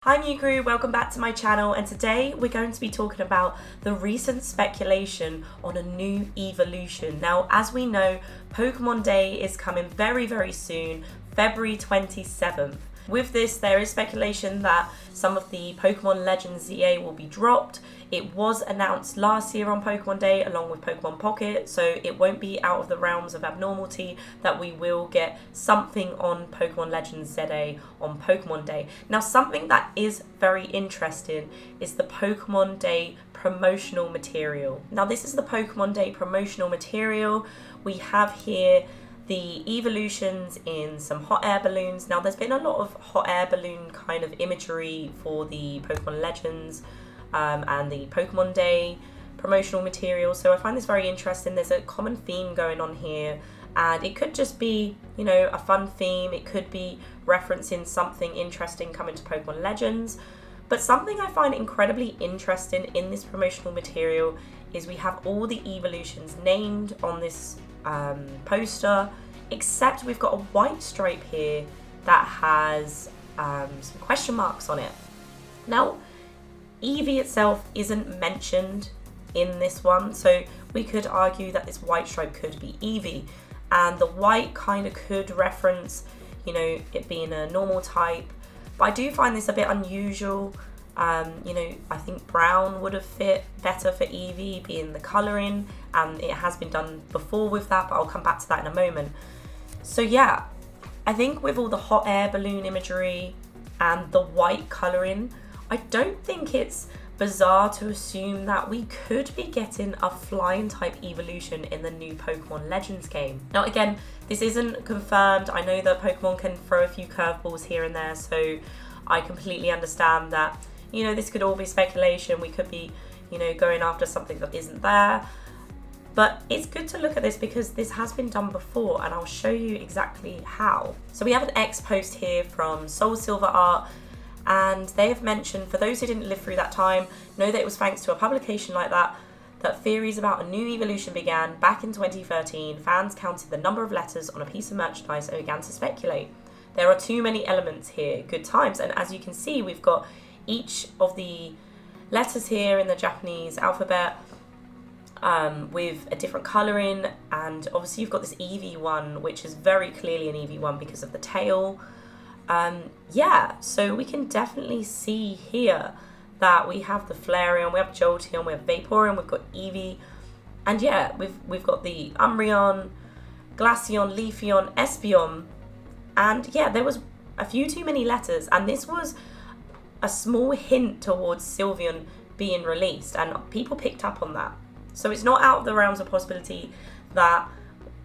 Hi Mew Crew, welcome back to my channel, and today we're going to be talking about the recent speculation on a new Eeveelution. Now, as we know, Pokemon Day is coming very soon, February 27th. With this, there is speculation that some of the Pokemon Legends ZA will be dropped. It was announced last year on Pokemon Day along with Pokemon Pocket, so it won't be out of the realms of abnormality that we will get something on Pokemon Legends ZA on Pokemon Day. Now, something that is very interesting is the Pokemon Day promotional material. Now, this is the Pokemon Day promotional material. We have here the Eeveelutions in some hot air balloons. Now, there's been a lot of hot air balloon kind of imagery for the Pokemon Legends and the Pokemon Day promotional material, so I find this very interesting. There's a common theme going on here, and it could just be, you know, a fun theme. It could be referencing something interesting coming to Pokemon Legends. But something I find incredibly interesting in this promotional material is we have all the Eeveelutions named on this poster, except we've got a white stripe here that has some question marks on it. Now, Eevee itself isn't mentioned in this one, so we could argue that this white stripe could be Eevee, and the white kind of could reference, you know, it being a normal type. But I do find this a bit unusual. You know, I think brown would have fit better for Eevee, being the colouring, and it has been done before with that, but I'll come back to that in a moment. So yeah, I think with all the hot air balloon imagery and the white colouring, I don't think it's bizarre to assume that we could be getting a flying type Eeveelution in the new Pokemon Legends game. Now again, this isn't confirmed. I know that Pokemon can throw a few curveballs here and there, so I completely understand that, you know, this could all be speculation. We could be, you know, going after something that isn't there. But it's good to look at this because this has been done before, and I'll show you exactly how. So we have an X post here from Soul Silver Art, and they have mentioned, for those who didn't live through that time, know that it was thanks to a publication like that theories about a new Eeveelution began back in 2013. Fans counted the number of letters on a piece of merchandise and began to speculate. There are too many elements here, good times. And as you can see, we've got each of the letters here in the Japanese alphabet with a different colouring, and obviously you've got this Eevee one, which is very clearly an Eevee one because of the tail. Yeah, so we can definitely see here that we have the Flareon, we have Jolteon, we have Vaporeon, we've got Eevee, and yeah, we've got the Umbreon, Glaceon, Leafeon, Espeon, and yeah, there was a few too many letters, and this was a small hint towards Sylveon being released, and people picked up on that. So it's not out of the realms of possibility that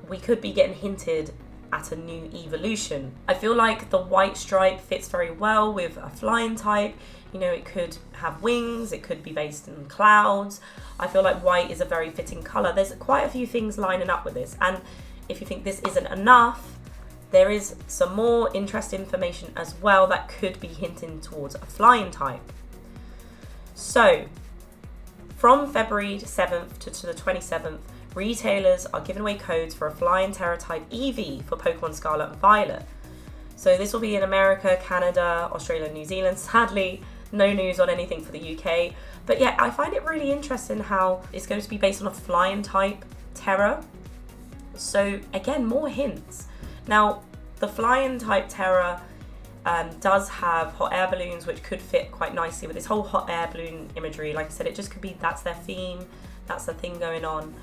we could be getting hinted at a new Eeveelution. I feel like the white stripe fits very well with a flying type. You know, it could have wings, it could be based in clouds. I feel like white is a very fitting colour. There's quite a few things lining up with this, and if you think this isn't enough, there is some more interesting information as well that could be hinting towards a flying type. So, from February 7th to the 27th, retailers are giving away codes for a flying Terra type Eevee for Pokemon Scarlet and Violet. So this will be in America, Canada, Australia, New Zealand. Sadly, no news on anything for the UK. But yeah, I find it really interesting how it's going to be based on a flying type Terra. So again, more hints. Now, the flying type Terra does have hot air balloons, which could fit quite nicely with this whole hot air balloon imagery. Like I said, it just could be that's their theme, that's the thing going on.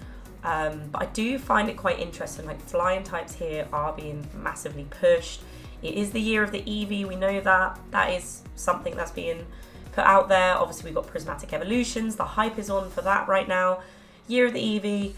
But I do find it quite interesting, like flying types here are being massively pushed. It is the year of the Eevee, we know that. That is something that's being put out there. Obviously we've got prismatic evolutions, the hype is on for that right now. Year of the Eevee,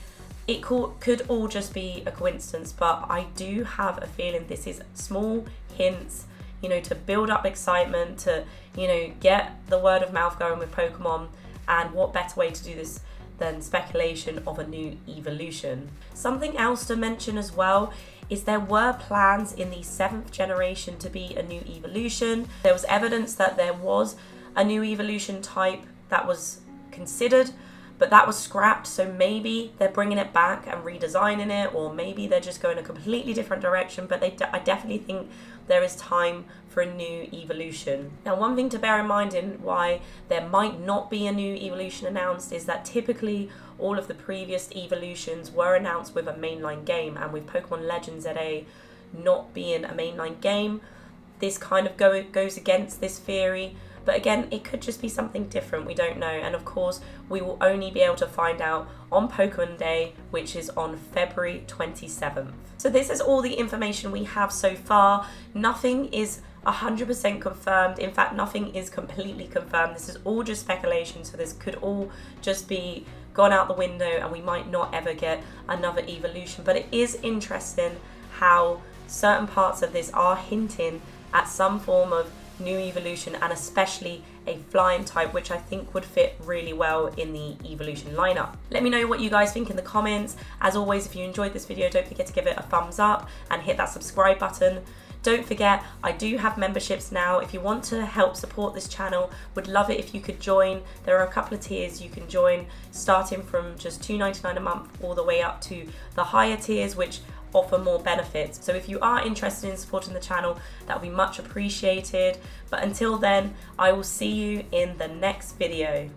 it could all just be a coincidence, but I do have a feeling this is small hints, you know, to build up excitement, to, you know, get the word of mouth going with Pokemon, and what better way to do this than speculation of a new Eeveelution. Something else to mention as well is there were plans in the 7th generation to be a new Eeveelution. There was evidence that there was a new Eeveelution type that was considered, but that was scrapped, so maybe they're bringing it back and redesigning it, or maybe they're just going a completely different direction. But I definitely think there is time for a new Eeveelution. Now, one thing to bear in mind in why there might not be a new Eeveelution announced is that typically all of the previous Eeveelutions were announced with a mainline game, and with Pokemon Legends ZA not being a mainline game, this kind of goes against this theory. But again, it could just be something different, we don't know. And of course, we will only be able to find out on Pokemon Day, which is on February 27th. So this is all the information we have so far. Nothing is 100% confirmed. In fact, nothing is completely confirmed. This is all just speculation, so this could all just be gone out the window and we might not ever get another Eeveelution. But it is interesting how certain parts of this are hinting at some form of new Eeveelution, and especially a flying type, which I think would fit really well in the Eeveelution lineup. Let me know what you guys think in the comments. As always, if you enjoyed this video, don't forget to give it a thumbs up and hit that subscribe button. Don't forget, I do have memberships now. If you want to help support this channel, would love it if you could join. There are a couple of tiers you can join, starting from just $2.99 a month all the way up to the higher tiers, which offer more benefits. So if you are interested in supporting the channel, that would be much appreciated. But until then, I will see you in the next video.